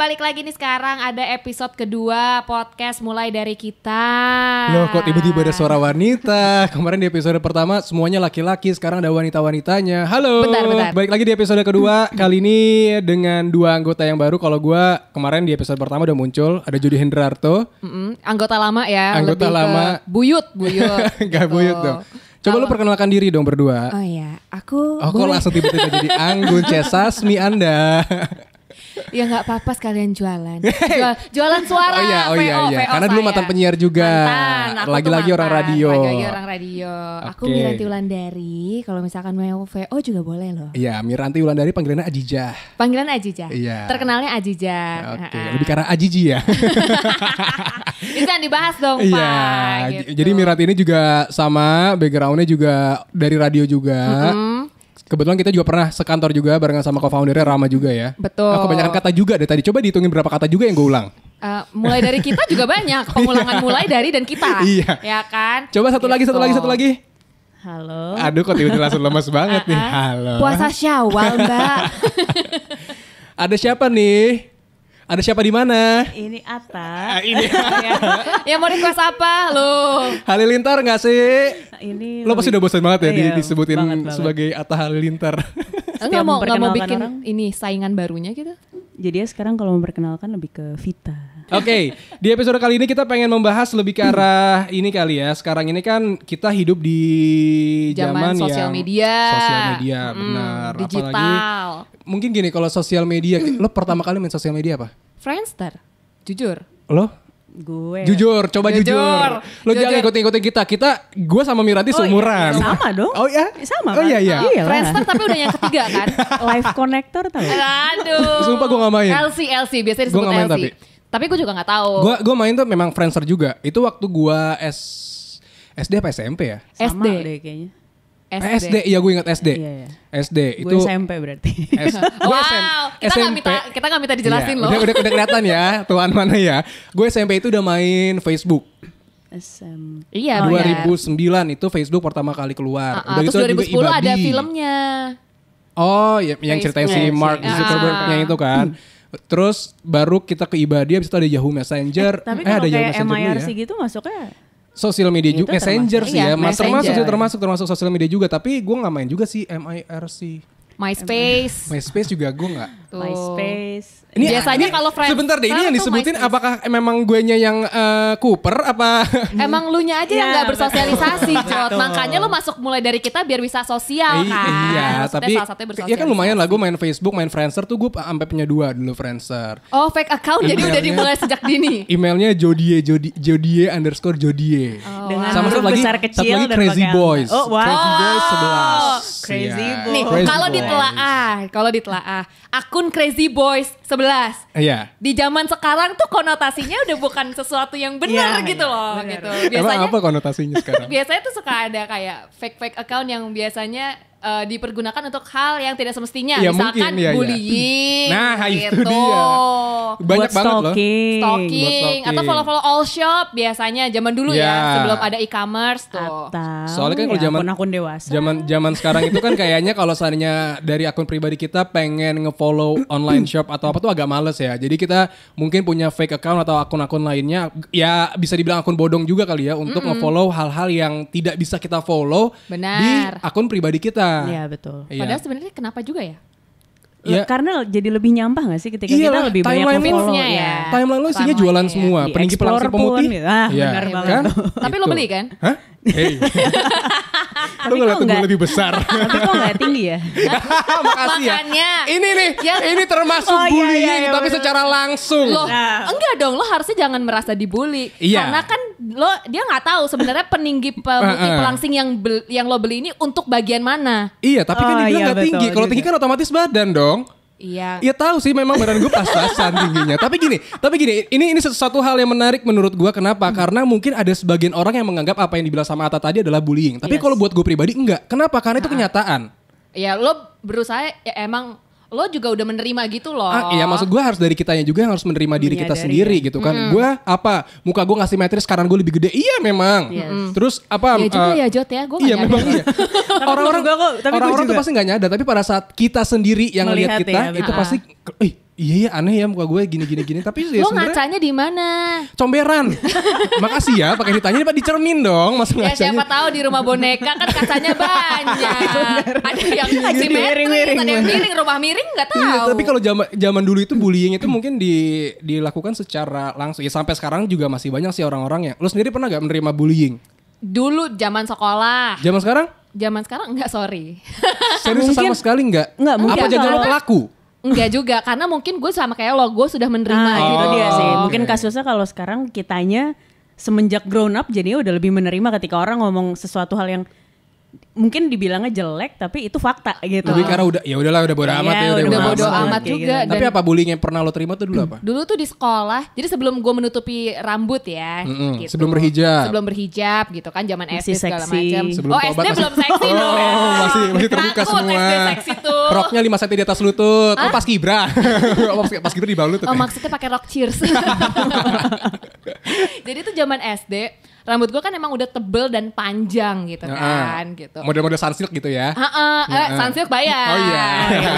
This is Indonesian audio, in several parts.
balik lagi nih sekarang ada episode kedua podcast mulai dari kita. Loh kok tiba-tiba ada suara wanita? Kemarin di episode pertama semuanya laki-laki, sekarang ada wanita-wanitanya. Halo. Bentar. Balik lagi di episode kedua. Kali ini dengan dua anggota yang baru. Kalau gue kemarin di episode pertama udah muncul, ada Jody Hendrarto. Anggota lama ya. Anggota lebih lama. Buyut. Gak buyut dong. Coba lu perkenalkan diri dong berdua. Oh iya, aku kok langsung tiba-tiba jadi Anggun C. Sasmi Anda. Ya nggak apa-apa sekalian jualan. Jualan suara. Oh iya. Karena dulu mantan penyiar juga. Lagi-lagi orang radio. Aku Miranti Wulandari. Kalau misalkan mau VO juga boleh loh. Iya, Miranti Wulandari panggilannya Ajijah. Panggilan Ajijah. Iya. Terkenalnya Ajijah. Oke, lebih karena Ajiji ya. Itu yang dibahas dong, Pak. Iya. Gitu. Jadi Miranti ini juga sama, backgroundnya juga dari radio juga. Kebetulan kita juga pernah sekantor juga barengan sama co-foundernya Rama juga ya. Betul. Kebanyakan kata juga deh tadi. Coba dihitungin berapa kata juga yang gue ulang. Mulai dari kita juga banyak. Pengulangan mulai dari dan kita. Iya. Ya kan? Coba satu lagi. Halo. Aduh kok tiba-tiba langsung lemes banget nih. Halo. Puasa Syawal, Mbak. Ada siapa nih? Ada siapa di mana? Ini Atta. Ini. Ya mau request apa lu? Halilintar nggak sih? Ini Lo pasti udah bosan banget ya Iya, disebutin banget. sebagai Atta Halilintar. Enggak mau memperkenalkan bikin orang. ini saingan barunya gitu? Jadi ya sekarang kalau memperkenalkan lebih ke Vita. Oke, di episode kali ini kita pengen membahas lebih ke arah ini kali ya. Sekarang ini kan kita hidup di Zaman zaman sosial yang media. Sosial media, benar. Digital. Apalagi mungkin gini, kalau sosial media, lo pertama kali main sosial media apa? Friendster. Jujur. Lo? Gue. Jujur, coba Jujur. jujur. Lo jangan Jujur. ikutin kita. Gue sama Miranti seumuran. Iya, sama dong. Oh ya? Sama Oh kan? iya. Iyalah. Friendster tapi udah yang ketiga kan? Live connector tau. Aduh. Sumpah gue gak main. LC biasanya Gua disebut nggak main LC. Tapi gue juga gak tahu. Gue main tuh memang Friendster juga. Itu waktu gue SD apa SMP ya? Sama SD. deh kayaknya. SD, iya gue ingat SD. Iya. SD Gue itu SMP berarti. Wow, kita nggak minta dijelasin Iya, loh. Udah kelihatan ya, tuan mana ya. Gue SMP itu udah main Facebook. SMP. Iya, benar. 2009 itu Facebook pertama kali keluar. Udah Terus gitu 2010 juga ada Ibadi. filmnya. Oh, yang ceritain si Mark Zuckerberg-nya itu kan. Terus baru kita ke Ibadi, habis itu ada Yahoo Messenger. Tapi kalau ada Yahoo kayak Messenger dulu MIRC ya. gitu masuknya. Sosial media Itu juga, Messenger termasuk. sih ya. Iya, Messenger. Termasuk sosial media juga. Tapi gue gak main juga sih MIRC. MySpace. MySpace juga gue gak. Tuh. MySpace. Biasanya kalau friends sebentar deh, ini sekarang yang tuh disebutin MySpace. apakah memang guenya yang Cooper apa? Emang lu nya aja yang Iya, gak bersosialisasi, Cot. betul. Makanya lu masuk mulai dari kita biar bisa sosial kan. Iya, Maksudnya tapi salah satunya ya kan lumayan lah. bersosialisasi. Gue main Facebook, main Friendster tuh gue sampai punya 2 dulu Friendster. Oh, fake account jadi udah dimulai sejak dini. Emailnya Jodie _Jodie. Dengan Sama huruf satu lagi, besar kecil satu lagi dan Crazy pakai Boys. angka. Oh, wow. Crazy Boys 11. Crazy Iya. Boys. Nih, Crazy kalau ditelaah, akun Crazy Boys 11 Iya. di zaman sekarang tuh konotasinya udah bukan sesuatu yang benar Iya, gitu iya, loh benar. gitu. Emang Biasanya apa konotasinya sekarang? biasanya tuh suka ada kayak fake account yang biasanya dipergunakan untuk hal yang tidak semestinya, Iya, misalkan mungkin, iya, iya. bullying, Nah, itu gitu. dia. Banyak Buat banget loh. stalking. Stalking atau follow-follow all shop biasanya zaman dulu Iya. ya sebelum ada e-commerce tuh. Atau Soalnya kan kalau ya, zaman- akun-akun dewasa. Zaman sekarang itu kan kayaknya kalau seandainya dari akun pribadi kita pengen ngefollow online shop atau apa tuh agak males ya. Jadi kita mungkin punya fake account atau akun-akun lainnya, ya bisa dibilang akun bodong juga kali ya untuk ngefollow hal-hal yang tidak bisa kita follow Benar. di akun pribadi kita. Iya betul. Iya. Padahal sebenarnya kenapa juga ya? Iya. Karena jadi lebih nyampah gak sih ketika Iyalah, kita lebih banyak timeline nge-follow feeds-nya ya. Timeline lo isinya Timeline-nya jualan ya. semua, Di peninggi Explorer pelangsing pun pemutih. gitu. Ah, Iya, benar banget. kan? Tapi lo Itu. beli kan? Hah? Hey. Lo kok ngeliat gue nggak- lebih besar. Tapi kok gak tinggi ya? Makasih ya. Makanya. Ini nih, Ya- ini termasuk Oh, iya, bullying iya, tapi bener. secara langsung. Loh, Nah. enggak dong, lo harusnya jangan merasa dibully. Iya. Karena kan dia nggak tahu sebenarnya peninggi pemutih pelangsing yang lo beli ini untuk bagian mana. Iya, tapi kan Oh, dia bilang iya, nggak tinggi. betul Kalau juga. tinggi kan otomatis badan dong. Iya. Iya tahu sih memang badan gue pas-pasan tingginya. Tapi gini, ini sesuatu hal yang menarik menurut gue. Kenapa? Karena mungkin ada sebagian orang yang menganggap apa yang dibilang sama Atta tadi adalah bullying. Tapi Yes. kalau buat gue pribadi enggak. Kenapa? Karena itu kenyataan. Ya lo berusaha ya emang lo juga udah menerima gitu loh. Iya, maksud gue harus dari kitanya juga yang harus menerima diri kita Menyadari sendiri ya. gitu kan. Gue apa? Muka gue ngasih materi sekarang gue lebih gede. Iya memang. Yes. Terus apa? Ya juga ya Jot ya, gue Iya gak memang nyadar. iya. Orang-orang juga kok, tapi gue orang-orang tuh juga. pasti nggak nyadar. Tapi pada saat kita sendiri yang lihat Melihat kita ya, itu betul. pasti, iya aneh ya muka gue gini. Tapi ya Lo sebenarnya ngacanya di mana? comberan. Makasih ya pakai ditanya Pak dicermin dong Mas Ya ngacanya. siapa tahu di rumah boneka kan kacanya banyak. Ada yang simetris, ada yang miring, rumah miring nggak tahu. Iya, tapi kalau zaman dulu itu bullying itu mungkin dilakukan secara langsung. Ya sampai sekarang juga masih banyak sih orang-orang yang. Lo sendiri pernah gak menerima bullying? Dulu zaman sekolah. Zaman sekarang Enggak, sorry. serius sama sekali enggak? Enggak, mungkin Apa jangan lo kalau- pelaku? Enggak juga, karena mungkin gue sama kayak lo, gue sudah menerima Nah, gitu. itu dia sih. oke. Mungkin kasusnya kalau sekarang kitanya semenjak grown up jadinya udah lebih menerima ketika orang ngomong sesuatu hal yang mungkin dibilangnya jelek tapi itu fakta gitu. Lebih karena udah ya udahlah udah bodo Iya, amat ya udah Udah bodo bodo amat amat kayak juga. gitu. Tapi apa bullying yang pernah lo terima tuh dulu apa? Dulu tuh di sekolah, jadi sebelum gue menutupi rambut ya, gitu. Sebelum berhijab. Sebelum berhijab gitu kan, zaman Masih SD segala seksi. macam. Sebelum Oh tobat SD masih- belum seksi Oh, dong. masih terbuka Takut semua. SD seksi tuh. Roknya 5 cm di atas lutut. Oh pas kibra. Pas kibra di bawah lutut. Oh ya? maksudnya pakai rok cheers. Jadi tuh zaman SD, rambut gue kan emang udah tebel dan panjang gitu kan, gitu. Model-model sunsilk gitu ya. Sunsilk bayar. Oh iya.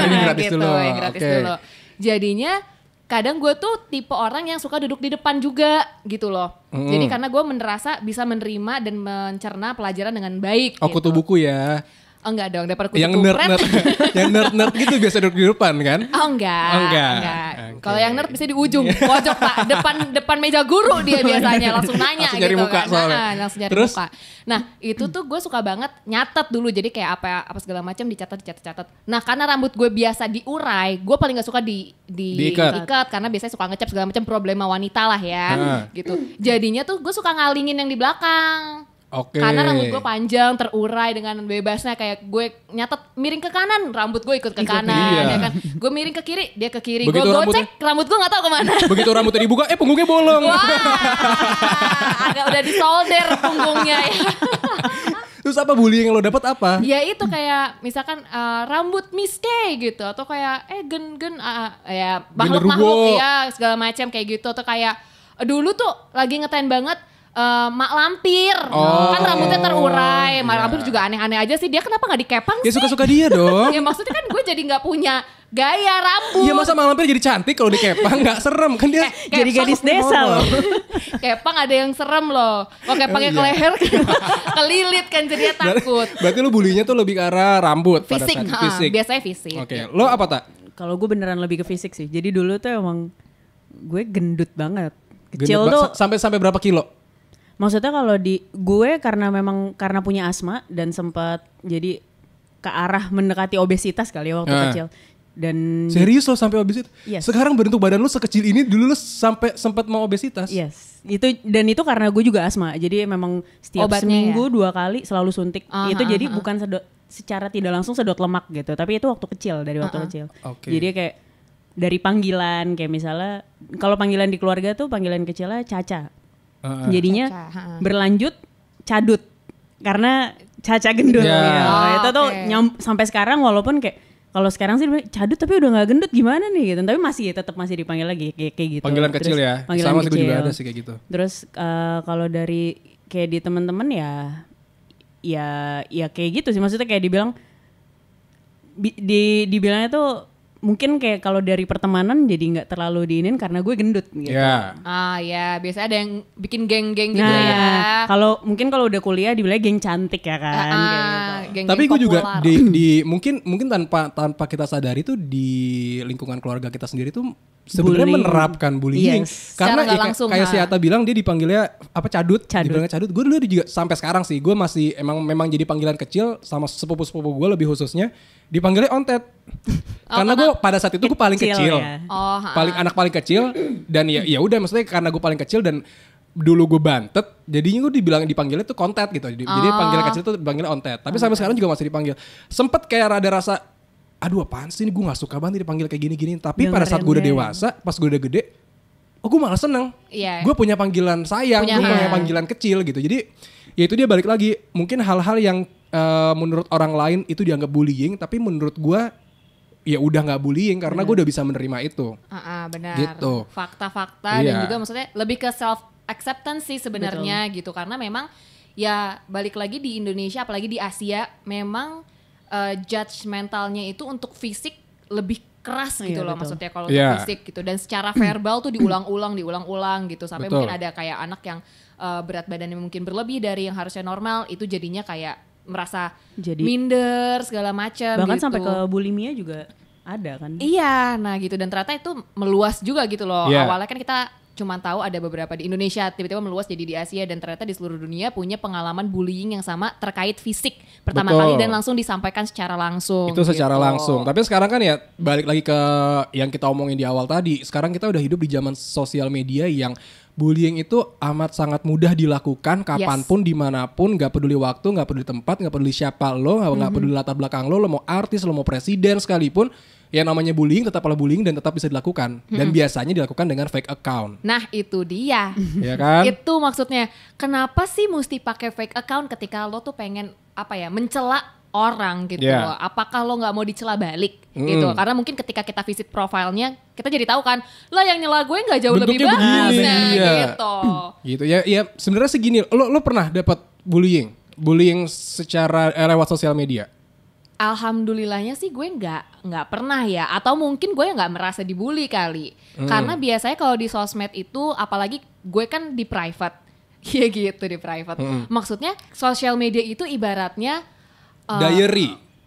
Ini gratis gitu, dulu. yang gratis Oke. dulu. Jadinya kadang gue tuh tipe orang yang suka duduk di depan juga gitu loh. Jadi karena gue merasa bisa menerima dan mencerna pelajaran dengan baik. Oh gitu. kutu buku ya. Oh enggak dong, daripada kutu Yang nerd yang nerd gitu biasa duduk di depan kan? Oh enggak. Oh, enggak. Oke. Kalau yang nerd bisa di ujung, pojok Pak, depan meja guru dia biasanya langsung nanya Langsung gitu nyari muka kan. soalnya. Langsung nyari Terus? muka. Nah, itu tuh gue suka banget nyatet dulu. Jadi kayak apa segala macam dicatat. Nah, karena rambut gue biasa diurai, gue paling gak suka Diikat. diikat karena biasanya suka ngecap segala macam problema wanita lah ya, gitu. Jadinya tuh gue suka ngalingin yang di belakang. Oke. Karena rambut gue panjang, terurai dengan bebasnya, kayak gue nyatet miring ke kanan, rambut gue ikut ke kanan, iya. ya kan. Gue miring ke kiri, dia ke kiri. Gue Begitu gocek, rambut gue nggak tahu kemana. Begitu rambutnya dibuka, punggungnya bolong. Wah, agak udah disolder punggungnya ya. Terus apa bullying yang lo dapat apa? Ya itu kayak misalkan rambut Miss K gitu, atau kayak gen ya makhluk-makhluk ya segala macam kayak gitu, atau kayak dulu tuh lagi ngetrend banget. Mak Lampir, kan rambutnya terurai. Mak Lampir juga aneh-aneh aja sih. Dia kenapa nggak dikepang Ya sih? suka-suka dia dong. Ya maksudnya kan gue jadi nggak punya gaya rambut. Iya masa Mak Lampir jadi cantik kalau dikepang nggak serem kan dia. Jadi gadis desa loh. Kepang ada yang serem loh. Kalau kepangnya ke Iya. leher kelilit kan jadinya takut. Berarti lo bullyingnya tuh lebih ke arah rambut pada Fisik, saat fisik. biasanya fisik. Oke, lo apa tak? Kalau gue beneran lebih ke fisik sih. Jadi dulu tuh emang gue gendut banget. Gendut Kecil tuh sampai berapa kilo? maksudnya kalau di gue karena punya asma dan sempat jadi ke arah mendekati obesitas kali ya waktu kecil. Dan Serius lo sampai obesitas? Yes. Sekarang bentuk badan lo sekecil ini, dulu lo sampai sempat mau obesitas? yes. Itu karena gue juga asma. Jadi memang setiap Obatnya seminggu 2 kali selalu suntik. Itu jadi aha. bukan secara tidak langsung sedot lemak gitu, tapi itu waktu kecil, dari waktu kecil. Oke. Jadi kayak dari panggilan kayak misalnya kalau panggilan di keluarga tuh panggilan kecilnya Caca. Jadinya Caca, berlanjut Cadut karena Caca gendut. Ya. Ya. Oh, Itu tuh oke. sampai sekarang, walaupun kayak kalau sekarang sih Cadut tapi udah nggak gendut gimana nih gitu, tapi tetap masih dipanggil lagi kayak gitu. Panggilan Terus kecil ya? panggilan Sama sih gue juga kecil. ada sih kayak gitu. Terus kalau dari kayak di teman-teman ya kayak gitu sih, maksudnya kayak dibilang dibilangnya tuh mungkin kayak kalau dari pertemanan jadi nggak terlalu diinin karena gue gendut gitu. Ya. Ya biasanya ada yang bikin geng-geng gitu Nah, ya. kalau udah kuliah dibilang geng cantik ya kan. kayak gitu. Geng-geng Tapi gue juga populer. mungkin tanpa kita sadari tuh di lingkungan keluarga kita sendiri tuh sebenarnya Bullying. menerapkan bullying. Yes. Karena Secara nggak langsung, kayak si Ata bilang dia dipanggilnya apa Cadut. Dibilangnya Cadut. Gue dulu juga sampai sekarang sih gue masih memang jadi panggilan kecil sama sepupu-sepupu gue lebih khususnya dipanggilnya Ontet. Karena gue pada saat itu gue paling kecil. Ya. Anak paling kecil dan ya udah maksudnya karena gue paling kecil dan dulu gue bantet, jadinya gue dipanggilnya tuh kontet gitu. Jadi panggilan kecil tuh dipanggilnya Ontet. Tapi sampai sekarang juga masih dipanggil. Sempet kayak rada rasa, aduh apaan sih ini gue gak suka banget dipanggil kayak gini-gini. Tapi pada saat gue udah dewasa, pas gue udah gede, gue malah seneng. Iya. Gue punya panggilan sayang, gue punya panggilan kecil gitu. Jadi ya itu dia balik lagi. Mungkin hal-hal yang menurut orang lain itu dianggap bullying, tapi menurut gue ya udah nggak bullying karena gue udah bisa menerima itu. Benar. Gitu. Fakta-fakta Iya. dan juga maksudnya lebih ke self acceptance sih sebenarnya gitu, karena memang ya balik lagi di Indonesia apalagi di Asia memang judgmentalnya itu untuk fisik lebih keras gitu Iya, loh, betul. maksudnya kalau Iya. untuk fisik gitu, dan secara verbal tuh diulang-ulang gitu sampai Betul. mungkin ada kayak anak yang berat badannya mungkin berlebih dari yang harusnya normal, itu jadinya kayak merasa Jadi- minder segala macam Bahkan gitu. sampai ke bulimia juga ada kan. Iya, nah gitu, dan ternyata itu meluas juga gitu loh. Iya. Awalnya kan kita cuma tahu ada beberapa di Indonesia, tiba-tiba meluas jadi di Asia, dan ternyata di seluruh dunia punya pengalaman bullying yang sama terkait fisik pertama Betul. kali dan langsung disampaikan secara langsung. Itu secara gitu. langsung. Tapi sekarang kan ya balik lagi ke yang kita omongin di awal tadi. Sekarang kita udah hidup di zaman sosial media yang bullying itu amat sangat mudah dilakukan kapanpun, dimanapun, nggak peduli waktu, nggak peduli tempat, nggak peduli siapa lo, nggak peduli latar belakang lo mau artis, lo mau presiden sekalipun, yang namanya bullying tetaplah bullying dan tetap bisa dilakukan. Dan biasanya dilakukan dengan fake account, Nah itu dia. ya kan? Itu maksudnya, kenapa sih mesti pakai fake account ketika lo tuh pengen apa ya, mencela orang gitu. Yeah. Apakah lo nggak mau dicela balik gitu? Karena mungkin ketika kita visit profilnya, kita jadi tahu kan, lah yang nyela gue nggak jauh lebih Bentuknya bagus, begini, nah iya. gitu. Gitu ya. Ya sebenarnya segini. Lo pernah dapat bullying secara lewat sosial media? Alhamdulillahnya sih gue nggak pernah ya, atau mungkin gue nggak merasa dibully kali, karena biasanya kalau di sosmed itu, apalagi gue kan di private, ya gitu di private. Maksudnya sosial media itu ibaratnya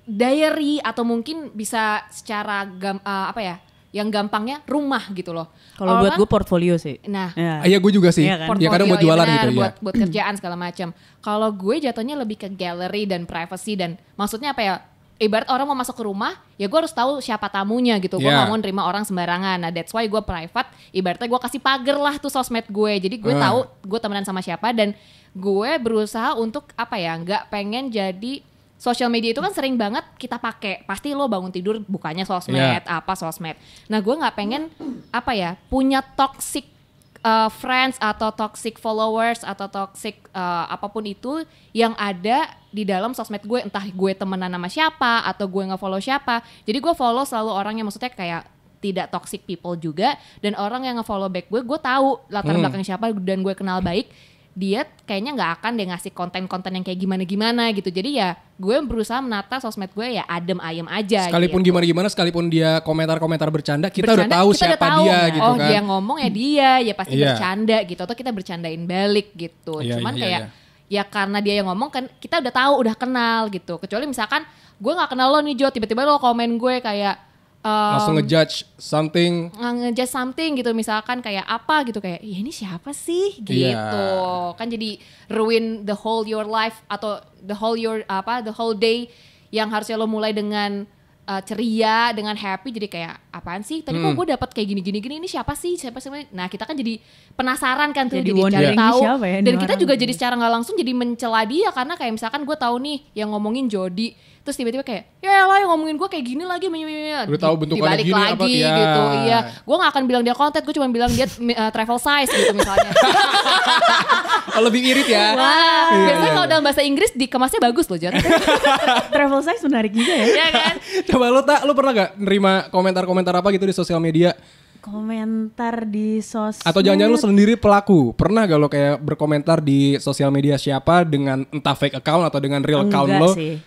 diary atau mungkin bisa secara yang gampangnya rumah gitu loh. Kalau buat gue portfolio sih. Nah, Ya. Iya gue juga sih. Iya kan? Ya kadang buat portfolio, jualan benar, gitu ya. buat kerjaan segala macam. Kalau gue jatuhnya lebih ke gallery dan privacy, dan maksudnya apa ya? Ibarat orang mau masuk ke rumah, ya gue harus tahu siapa tamunya gitu. Gue Yeah. gak mau nerima orang sembarangan. Nah that's why gue private. Ibaratnya gue kasih pagar lah tuh sosmed gue. Jadi gue tahu gue temenan sama siapa, dan gue berusaha untuk apa ya? Nggak pengen jadi sosial media itu kan sering banget kita pakai. Pasti lo bangun tidur bukanya sosmed, apa sosmed. Nah gue nggak pengen apa ya? Punya toxic friends atau toxic followers atau toxic apapun itu yang ada di dalam sosmed gue, entah gue temenan sama siapa atau gue nge-follow siapa. Jadi gue follow selalu orang yang maksudnya kayak tidak toxic people juga, dan orang yang nge-follow back gue tahu latar belakang siapa dan gue kenal baik. Dia kayaknya nggak akan deh ngasih konten-konten yang kayak gimana-gimana gitu. Jadi ya gue berusaha menata sosmed gue ya adem ayem aja. Sekalipun gitu. gimana-gimana, sekalipun dia komentar-komentar bercanda, kita udah tahu kita siapa udah tahu. dia gitu Oh kan. dia ngomong ya dia, ya pasti Iya. bercanda gitu. Atau kita bercandain balik gitu. Iya, Cuman iya, kayak iya. ya karena dia yang ngomong kan kita udah tahu, udah kenal gitu. Kecuali misalkan gue gak kenal lo nih Jo, tiba-tiba lo komen gue kayak Langsung ngejudge something. ngejudge something gitu, misalkan kayak apa gitu, kayak ya ini siapa sih gitu. Iya. Kan jadi ruin the whole your life atau the whole day yang harusnya lo mulai dengan ceria, dengan happy, jadi kayak apaan sih tadi kok gue dapat kayak gini ini siapa sih. Nah kita kan jadi penasaran kan tuh, Jadi jadi cari wondering tahu, siapa ya ini dan kita orang. juga jadi secara nggak langsung jadi mencela dia, karena kayak misalkan gue tahu nih yang ngomongin Jody, terus tiba-tiba kayak ya lah yang ngomongin gue kayak gini lagi, Udah tahu bentukannya dibalik gini, lagi apa, ya. gitu. Iya, gue gak akan bilang dia konten, gue cuma bilang dia travel size gitu misalnya. Oh, lebih irit ya. Wah, Iya, biasanya iya, kalau dalam bahasa Inggris dikemasnya bagus loh, Jat. Travel size menarik juga ya. Iya kan? Coba lu pernah gak nerima komentar-komentar apa gitu di sosial media? Komentar di sosmed. Atau jangan-jangan lu sendiri pelaku? Pernah gak lo kayak berkomentar di sosial media siapa dengan entah fake account atau dengan real account Enggak lo? sih.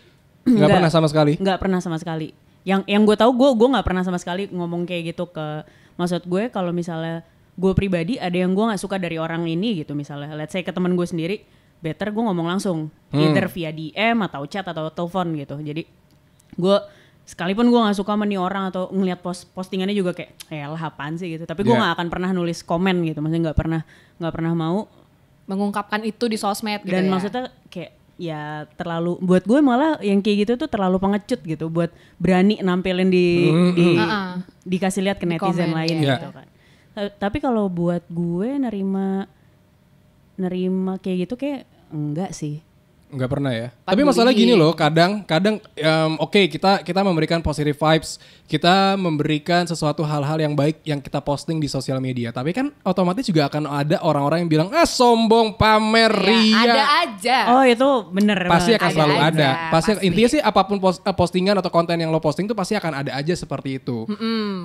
Nggak pernah sama sekali? Nggak pernah sama sekali. Yang gue tahu gue nggak pernah sama sekali ngomong kayak gitu ke, maksud gue kalau misalnya gue pribadi ada yang gue nggak suka dari orang ini gitu, misalnya let's say ke teman gue sendiri, better gue ngomong langsung either via DM atau chat atau telepon gitu. Jadi gue sekalipun gue nggak suka sama nih orang atau ngelihat postingannya juga kayak lah apaan sih gitu, tapi gue nggak akan pernah nulis komen gitu, maksudnya nggak pernah mau Mengungkapkan itu di sosmed gitu dan ya. maksudnya kayak ya terlalu, buat gue malah yang kayak gitu tuh terlalu pengecut gitu buat berani nampilin dikasih lihat ke Di netizen komen, lain iya. gitu kan. Tapi kalau buat gue nerima kayak gitu kayak enggak sih. Nggak pernah ya. Pak Tapi masalah bullying. gini loh, kadang oke, kita memberikan positive vibes, kita memberikan sesuatu hal-hal yang baik yang kita posting di sosial media. Tapi kan otomatis juga akan ada orang-orang yang bilang sombong, pamer, Ya, ria. ada aja. Oh itu bener Pasti banget. akan selalu aja, ada. Pasti pasti. intinya sih apapun postingan atau konten yang lo posting tuh pasti akan ada aja seperti itu.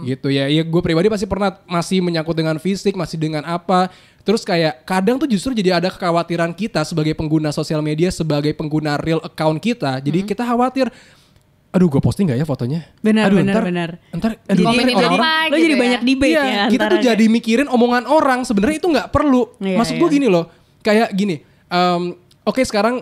Gitu ya. Ya gue pribadi pasti pernah masih menyangkut dengan fisik, masih dengan apa. Terus kayak kadang tuh justru jadi ada kekhawatiran kita sebagai pengguna sosial media, sebagai pengguna real account kita. Jadi kita khawatir aduh gue posting gak ya fotonya? Benar, aduh, benar. Ntar Jadi orang-orang. lo jadi banyak debate Iya, ya. kita tuh jadi mikirin omongan orang. Sebenarnya itu nggak perlu. Iya, Maksud gue gini loh, kayak gini. Oke, sekarang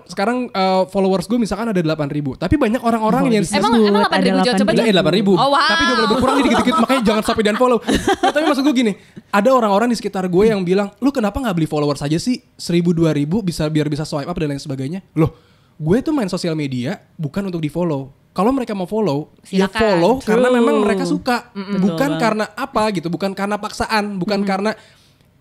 followers gue misalkan ada 8.000, tapi banyak orang-orang yang Emang 8.000 coba deh. 8.000. Oh, wow. Tapi udah boleh berkurang nih dikit-dikit, makanya jangan sampai dan follow. Nah, tapi maksud gue gini, ada orang-orang di sekitar gue yang bilang, lu kenapa nggak beli followers aja sih 1.000-2.000 biar bisa swipe up dan lain sebagainya. Loh, gue tuh main sosial media bukan untuk di follow. Kalau mereka mau follow, ya silakan. follow karena memang mereka suka, Betul. bukan karena apa gitu, bukan karena paksaan, bukan karena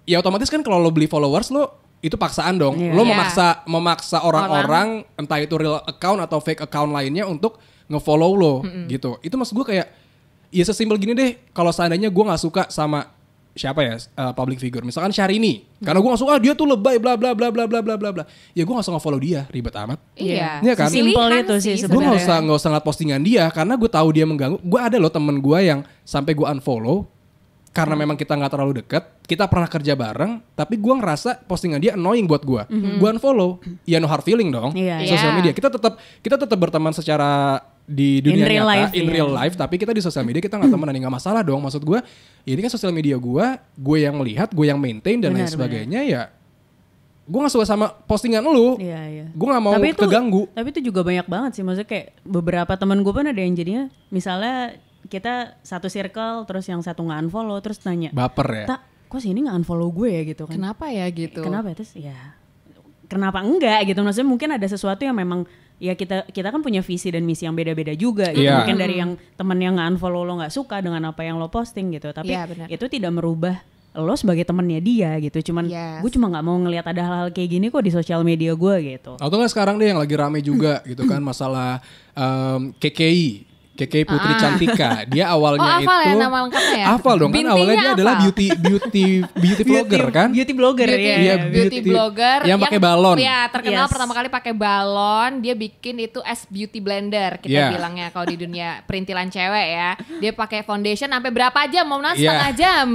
ya otomatis kan kalau lo beli followers lo itu paksaan dong. Iya. Lo Iya. memaksa orang-orang entah itu real account atau fake account lainnya untuk nge-follow lo gitu. Itu maksud gue kayak ya sesimpel gini deh, kalau seandainya gue nggak suka sama siapa ya public figure, misalkan Syahrini, karena gue nggak suka dia tuh lebay bla bla bla bla bla bla bla bla, ya gue nggak usah nge-follow dia, ribet amat. Iya. Iya kan? Simpel Pilihan itu sih Gue nggak sebenarnya. usah ngeliat postingan dia karena gue tahu dia mengganggu. Gue ada loh temen gue yang sampai gue unfollow karena memang kita nggak terlalu deket. Kita pernah kerja bareng, tapi gue ngerasa postingan dia annoying buat gue. Gue unfollow, ya no hard feeling dong. Iya. Sosial Iya. media kita tetap berteman secara di dunia real nyata, life, in iya. real life. Tapi kita di sosial media kita nggak temenan, nggak masalah dong. Maksud gue, ya ini kan sosial media gue yang melihat, gue yang maintain dan lain Benar, sebagainya ya. Gue gak suka sama postingan lu. Iya, iya. Gue gak mau keganggu. Tapi itu juga banyak banget sih. Maksudnya kayak beberapa teman gue pun ada yang jadinya misalnya kita satu circle terus yang satu nggak unfollow terus nanya, Baper ya. tak kok sini nggak unfollow gue ya gitu kan. Kenapa ya gitu? Kenapa ya? Terus ya kenapa enggak gitu. Maksudnya mungkin ada sesuatu yang memang ya kita kan punya visi dan misi yang beda-beda juga gitu. Iya. Mungkin dari yang temen yang nggak unfollow lo nggak suka dengan apa yang lo posting gitu. Tapi Iya, benar. itu tidak merubah lo sebagai temennya dia gitu. Cuman Yes. gue cuma nggak mau ngelihat ada hal-hal kayak gini kok di sosial media gue gitu. Atau nggak sekarang deh yang lagi rame juga gitu kan masalah KKI Putri Cantika. Dia awalnya hafal itu ya nama lengkapnya ya? hafal dong kan, Bintinya awalnya dia adalah hafal. beauty vlogger kan. Beauty blogger Beauty, ya. Iya, beauty blogger yang pakai balon. Ya, terkenal Yes. pertama kali pakai balon. Dia bikin itu as beauty blender kita Yeah. bilangnya kalau di dunia perintilan cewek ya. Dia pakai foundation sampai berapa jam? Mau Yeah. setengah jam.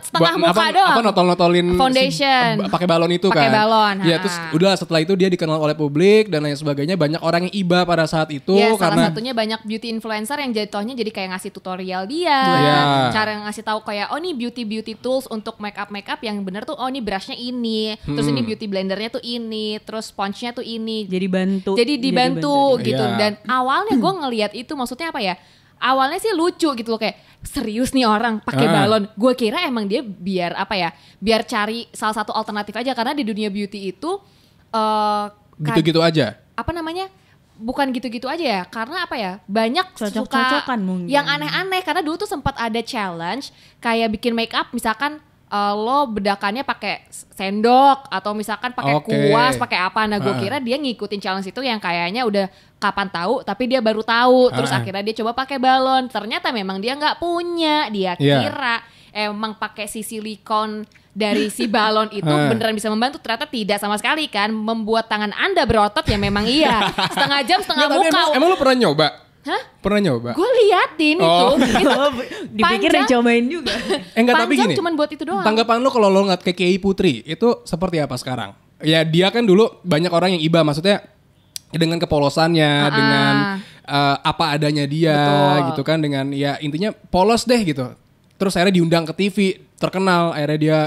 Setengah muka doang. Apa notol-notolin Foundation. pakai balon itu Pakai kan. balon, Ya ha. terus udah setelah itu dia dikenal oleh publik dan lain sebagainya. Banyak orang yang iba pada saat itu Ya, salah karena satunya banyak beauty influencer yang jatuhnya jadi kayak ngasih tutorial dia, Iya. cara ngasih tahu kayak oh nih beauty tools untuk make up yang bener tuh, oh nih brushnya ini, terus ini beauty blendernya tuh ini, terus sponge-nya tuh ini, Jadi bantu. jadi dibantu gitu. Iya. Dan awalnya gue ngelihat itu maksudnya apa ya? Awalnya sih lucu gitu loh, kayak serius nih orang pakai balon. Gue kira emang dia biar apa ya? Biar cari salah satu alternatif aja, karena di dunia beauty itu gitu-gitu aja. apa namanya? Bukan gitu-gitu aja ya, karena apa ya, banyak Cocok-cocokan suka mungkin. yang aneh-aneh. Karena dulu tuh sempat ada challenge kayak bikin make up, misalkan lo bedakannya pakai sendok atau misalkan pakai Oke. kuas, pakai apa. Nah gue Heeh. kira dia ngikutin challenge itu yang kayaknya udah kapan tahu, tapi dia baru tahu. Terus Heeh. akhirnya dia coba pakai balon. Ternyata memang dia nggak punya. Dia Iya. kira emang pakai si silikon dari si balon itu beneran bisa membantu. Ternyata tidak sama sekali kan. Membuat tangan Anda berotot ya memang iya. Setengah jam, setengah Nggak, tapi muka. emang lu pernah nyoba? Hah? Pernah nyoba? Gue liatin Oh. itu Dipikir panjang. dicobain juga. Enggak, tapi panjang gini. cuman buat itu doang. Tanggapan lu kalau lo ngeliat KKI Putri itu seperti apa sekarang? Ya dia kan dulu banyak orang yang iba, maksudnya dengan kepolosannya, dengan apa adanya dia Betul. gitu kan, dengan ya intinya polos deh gitu. Terus akhirnya diundang ke TV, terkenal, akhirnya dia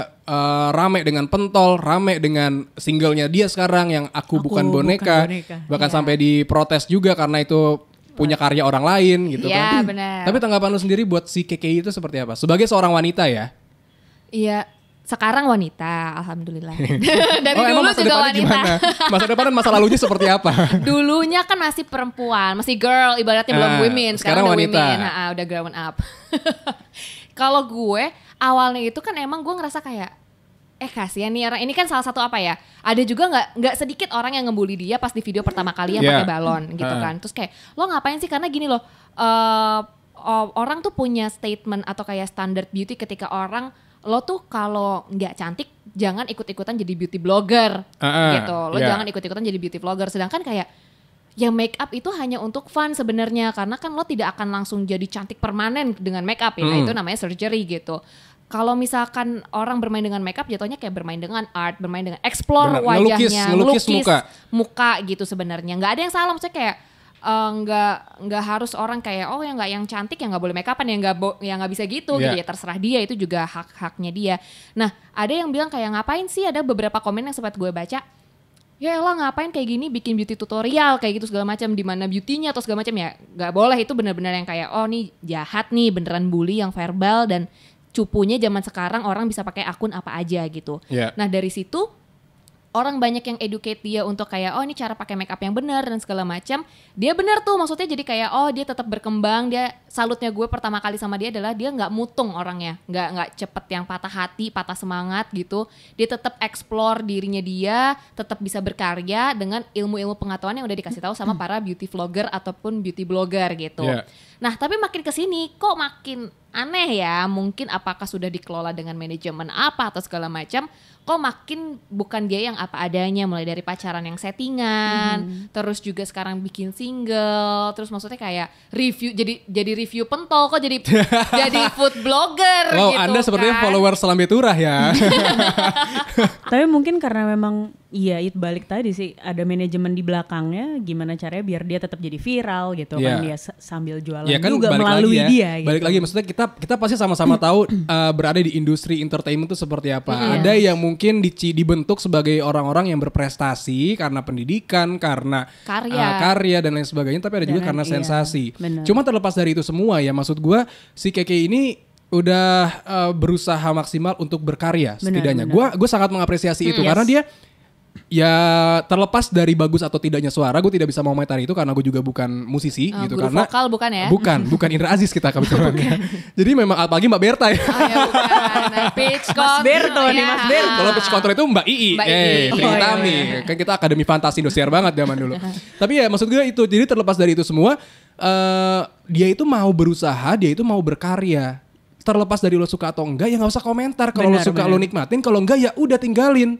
rame dengan pentol, rame dengan singlenya dia sekarang yang Aku Bukan Boneka. Bahkan Iya. sampai diprotes juga karena itu punya karya orang lain gitu Iya, kan. benar. Tapi tanggapan lu sendiri buat si KKI itu seperti apa? Sebagai seorang wanita ya. Iya, sekarang wanita, alhamdulillah. Dari emang dulu masa juga depannya wanita. gimana? Masa depan dan masa lalunya seperti apa? Dulunya kan masih perempuan, masih girl, ibaratnya belum women. Sekarang Sekarang udah wanita. women, udah grown up. Kalau gue awalnya itu kan emang gue ngerasa kayak kasihan nih orang ini. Kan salah satu apa ya, ada juga nggak sedikit orang yang ngebully dia pas di video pertama kali yang Yeah. pakai balon gitu kan. Terus kayak lo ngapain sih, karena gini loh, orang tuh punya statement atau kayak standar beauty ketika orang, lo tuh kalau nggak cantik jangan ikut-ikutan jadi beauty blogger gitu. Lo yeah. jangan ikut-ikutan jadi beauty vlogger. Sedangkan kayak yang make up itu hanya untuk fun sebenarnya, karena kan lo tidak akan langsung jadi cantik permanen dengan make up ya. Nah, itu namanya surgery gitu. Kalau misalkan orang bermain dengan make up jatuhnya kayak bermain dengan art, bermain dengan explore Benar, wajahnya, ngelukis muka. muka gitu sebenarnya. Nggak ada yang salah, maksudnya kayak nggak harus orang kayak yang cantik yang nggak boleh make upan yang nggak bisa gitu gitu ya, terserah dia, itu juga haknya dia. Nah ada yang bilang kayak ngapain sih, ada beberapa komen yang sempat gue baca, ya elah ngapain kayak gini bikin beauty tutorial kayak gitu segala macam, di mana beauty-nya atau segala macam, ya nggak boleh. Itu benar-benar yang kayak nih jahat nih, beneran bully yang verbal, dan cupunya zaman sekarang orang bisa pakai akun apa aja gitu. Nah dari situ orang banyak yang educate dia untuk kayak ini cara pakai makeup yang benar dan segala macam. Dia benar tuh, maksudnya jadi kayak dia tetap berkembang. Dia salutnya gue pertama kali sama dia adalah dia nggak mutung orangnya, nggak cepet yang patah hati, patah semangat gitu. Dia tetap explore dirinya dia, tetap bisa berkarya dengan ilmu-ilmu pengetahuan yang udah dikasih tahu sama para beauty vlogger ataupun beauty blogger gitu. Nah tapi makin kesini kok makin aneh ya, mungkin apakah sudah dikelola dengan manajemen apa atau segala macam, kok makin bukan dia yang apa adanya, mulai dari pacaran yang settingan, terus juga sekarang bikin single, terus maksudnya kayak review, jadi review pentol, kok jadi jadi food blogger gitu. Anda sepertinya follower Selambe Turah ya. Tapi mungkin karena memang itu balik tadi sih, ada manajemen di belakangnya, gimana caranya biar dia tetap jadi viral gitu kan, dia sambil jualan kan juga melalui dia gitu. Balik lagi, maksudnya kita pasti sama-sama tahu berada di industri entertainment itu seperti apa. Ada yang mungkin dibentuk sebagai orang-orang yang berprestasi karena pendidikan, karena karya dan lain sebagainya, tapi ada juga karena sensasi. Cuma terlepas dari itu semua ya, maksud gue si Keke ini udah berusaha maksimal untuk berkarya setidaknya. Gue sangat mengapresiasi itu karena dia ya terlepas dari bagus atau tidaknya suara, gue tidak bisa mengomentari itu karena gue juga bukan musisi gitu. Guru karena vokal bukan ya? Bukan Indra Aziz kita kebetulan. Jadi memang apalagi Mbak Berta ya. Bukan. Pitch Mas Berto nih, Mas Berto. Kalau pitch control itu Mbak Ii. Tritami. Kan kita Akademi Fantasi Indosiar banget zaman dulu. Tapi ya maksud gue itu, jadi terlepas dari itu semua, dia itu mau berusaha, dia itu mau berkarya. Terlepas dari lo suka atau enggak, ya nggak usah komentar. Kalau lo suka lo nikmatin, kalau enggak ya udah tinggalin.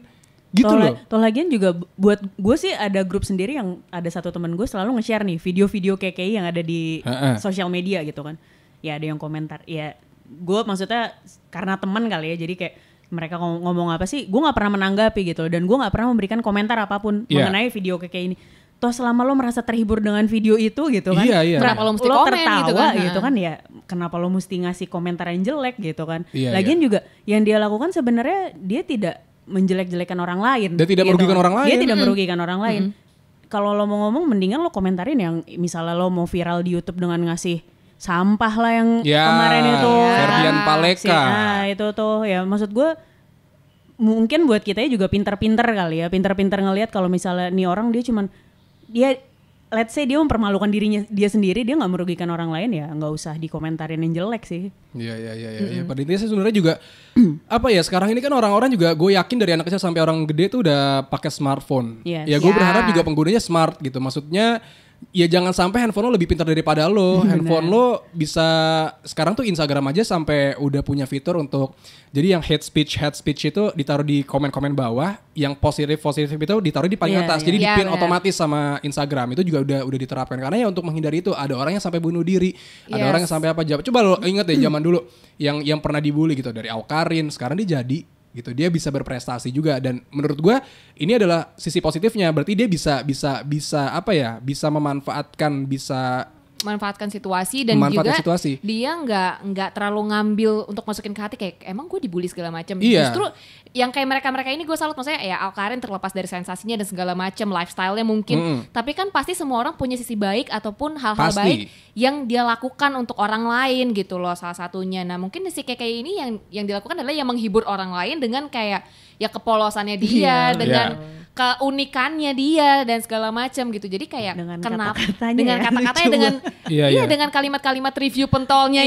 Gitu loh. Lagian juga buat gue sih ada grup sendiri yang ada satu teman gue selalu nge-share nih video-video KKI yang ada di sosial media gitu kan. Ya ada yang komentar. Ya gue maksudnya karena teman kali ya, jadi kayak mereka ngomong apa sih, gue nggak pernah menanggapi gitu. Dan gue nggak pernah memberikan komentar apapun mengenai video KKI ini. Toh selama lo merasa terhibur dengan video itu gitu kan, kenapa lo mesti komen gitu kan, ya kenapa lo mesti ngasih komentar yang jelek gitu kan. Lagian juga yang dia lakukan sebenarnya dia tidak menjelek-jelekan orang lain. Dia tidak merugikan orang lain. Dia tidak merugikan orang lain. Kalau lo mau ngomong, mendingan lo komentarin yang misalnya lo mau viral di YouTube dengan ngasih sampah lah yang kemarin itu. Ferdian Paleka. Itu tuh ya, maksud gue mungkin buat kita juga pinter-pinter kali ya. Pinter-pinter ngelihat kalau misalnya nih orang dia cuman, let's say dia mempermalukan dirinya dia sendiri, dia nggak merugikan orang lain, ya nggak usah dikomentarin yang jelek sih. Iya. Pada intinya sih sebenarnya juga apa ya, sekarang ini kan orang-orang juga, gue yakin dari anak kecil sampai orang gede tuh udah pakai smartphone. Ya gue berharap juga penggunanya smart gitu. Maksudnya ya jangan sampai handphone lo lebih pintar daripada lo. Handphone lo bisa, sekarang tuh Instagram aja sampai udah punya fitur untuk, jadi yang hate speech itu ditaruh di komen-komen bawah, yang positif itu ditaruh di paling atas. Jadi di-pin otomatis sama Instagram. Itu juga udah diterapkan, karena ya untuk menghindari itu. Ada orang yang sampai bunuh diri, ada orang yang sampai apa. Coba lo inget deh zaman dulu yang pernah dibully gitu, dari Awkarin, sekarang dia jadi gitu, dia bisa berprestasi juga. Dan menurut gue ini adalah sisi positifnya, berarti dia bisa apa ya, bisa memanfaatkan situasi, dan juga dia nggak terlalu ngambil untuk masukin ke hati kayak emang gue dibully segala macam. Justru yang kayak mereka ini gue salut, maksudnya ya Awkarin terlepas dari sensasinya dan segala macam lifestyle-nya mungkin, tapi kan pasti semua orang punya sisi baik ataupun hal-hal baik yang dia lakukan untuk orang lain gitu loh, salah satunya. Nah mungkin si kayak ini yang dilakukan adalah yang menghibur orang lain dengan kayak ya kepolosannya dia, dengan keunikannya dia dan segala macam gitu. Jadi kayak dengan kata-katanya dengan kalimat-kalimat review pentolnya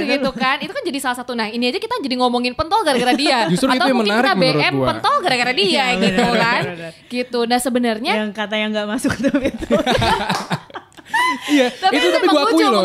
gitu kan. Itu kan jadi salah satu. Nah, ini aja kita jadi ngomongin pentol gara-gara dia. Justru atau itu yang mungkin menarik kita BM pentol gara-gara dia gitu kan. Gitu. Nah, sebenarnya yang kata yang enggak masuk tuh itu. Iya, tapi gue akui loh.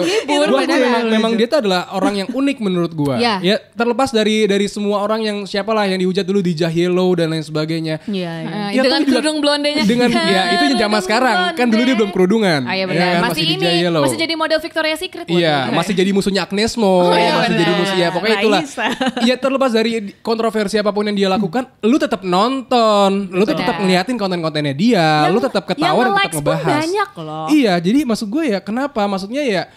Memang dia tuh adalah orang yang unik menurut gue. Ya, terlepas dari semua orang yang siapalah yang dihujat dulu di Jahilo dan lain sebagainya. Dengan kerudung blondenya. Dengan itu yang zaman sekarang. Kan dulu dia belum kerudungan. Iya benar. Masih jadi model Victoria's Secret. Iya, masih jadi musuhnya Agnes Mo. Masih jadi musuh, ya pokoknya itulah. Iya, terlepas dari kontroversi apapun yang dia lakukan, lu tetap nonton, lu tetap ngeliatin konten-kontennya dia, lu tetap ketawa dan tetap ngebahas. Banyak loh. Iya, jadi maksud gue ya kenapa? Maksudnya ya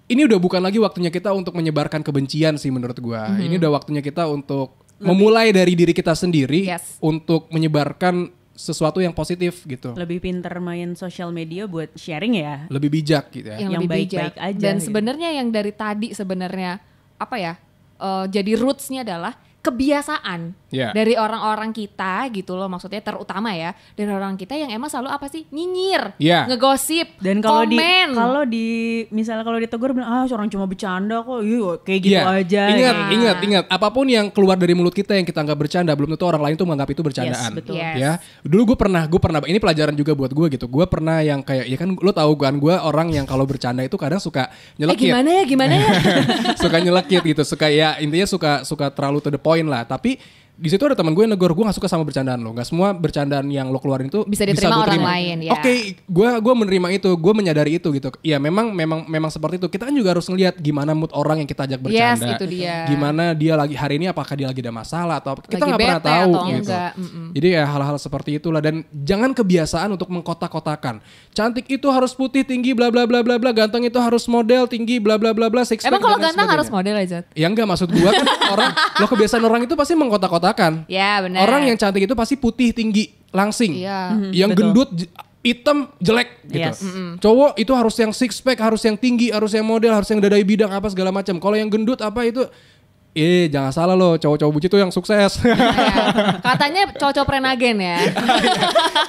ini udah bukan lagi waktunya kita untuk menyebarkan kebencian sih menurut gue. Ini udah waktunya kita untuk memulai dari diri kita sendiri untuk menyebarkan sesuatu yang positif gitu. Lebih pinter main sosial media buat sharing ya. Lebih bijak gitu ya. Yang baik-baik aja. Dan gitu. sebenarnya yang dari tadi sebenarnya apa ya? Jadi rootsnya adalah kebiasaan dari orang-orang kita gitu loh, maksudnya terutama ya dari orang kita yang emang selalu apa sih nyinyir, ngegosip, dan kalau komen. Misalnya kalau ditegur bilang orang cuma bercanda kok, kayak gitu aja. Ingat, apapun yang keluar dari mulut kita yang kita anggap bercanda belum tentu orang lain tuh menganggap itu bercandaan. Yes, betul. Ya, dulu gue pernah ini pelajaran juga buat gue gitu. Gue pernah yang kayak ya kan lo tahu kan gue orang yang kalau bercanda itu kadang suka nyelekit. Gimana ya? Suka nyelekit gitu, suka ya intinya suka terlalu to the point lah. Tapi di situ ada teman gue yang negor, gue gak suka sama bercandaan lo. Gak semua bercandaan yang lo keluarin itu bisa diterima orang lain ya. Oke, gue menerima itu, gue menyadari itu gitu. Ya memang seperti itu. Kita kan juga harus ngelihat gimana mood orang yang kita ajak bercanda. Yes, itu dia. Gimana dia lagi hari ini, apakah dia lagi ada masalah atau kita nggak pernah tahu gitu. Jadi ya hal-hal seperti itulah, dan jangan kebiasaan untuk mengkotak-kotakan. Cantik itu harus putih, tinggi, bla bla bla bla bla. Ganteng itu harus model, tinggi, bla bla bla bla. Emang kalau ganteng harus model aja? Ya enggak, maksud gue kan kebiasaan orang itu pasti mengkotak-kotakan. Ya benar. Orang yang cantik itu pasti putih, tinggi, langsing. Yang gendut, hitam, jelek gitu. Cowok itu harus yang six pack, harus yang tinggi, harus yang model, harus yang dadai bidang apa segala macam. Kalau yang gendut apa itu jangan salah loh, cowok-cowok bucin tuh yang sukses. Katanya cowok-cowok prenagen ya.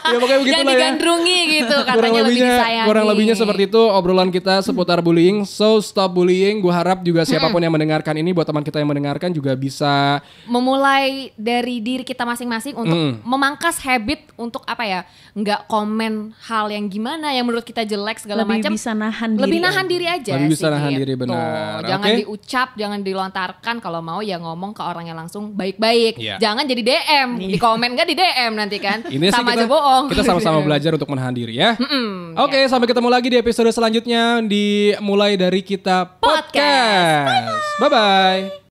Ya pokoknya begitu yang digandrungi gitu, katanya lebih disayangi. Kurang lebihnya seperti itu obrolan kita seputar bullying. So stop bullying. Gue harap juga siapapun yang mendengarkan ini, buat teman kita yang mendengarkan juga bisa memulai dari diri kita masing-masing untuk memangkas habit untuk apa ya, nggak komen hal yang gimana yang menurut kita jelek segala macam. Lebih bisa nahan diri. Lebih nahan diri aja. Lebih bisa nahan gitu. diri, benar. Jangan diucap, jangan dilontarkan. Kalau mau ya ngomong ke orangnya langsung baik-baik. Jangan jadi DM, di komen nggak di DM nanti kan. Ini sama aja bohong. Kita sama-sama belajar untuk menahan diri ya. Oke, sampai ketemu lagi di episode selanjutnya, dimulai dari kita podcast. Bye-bye.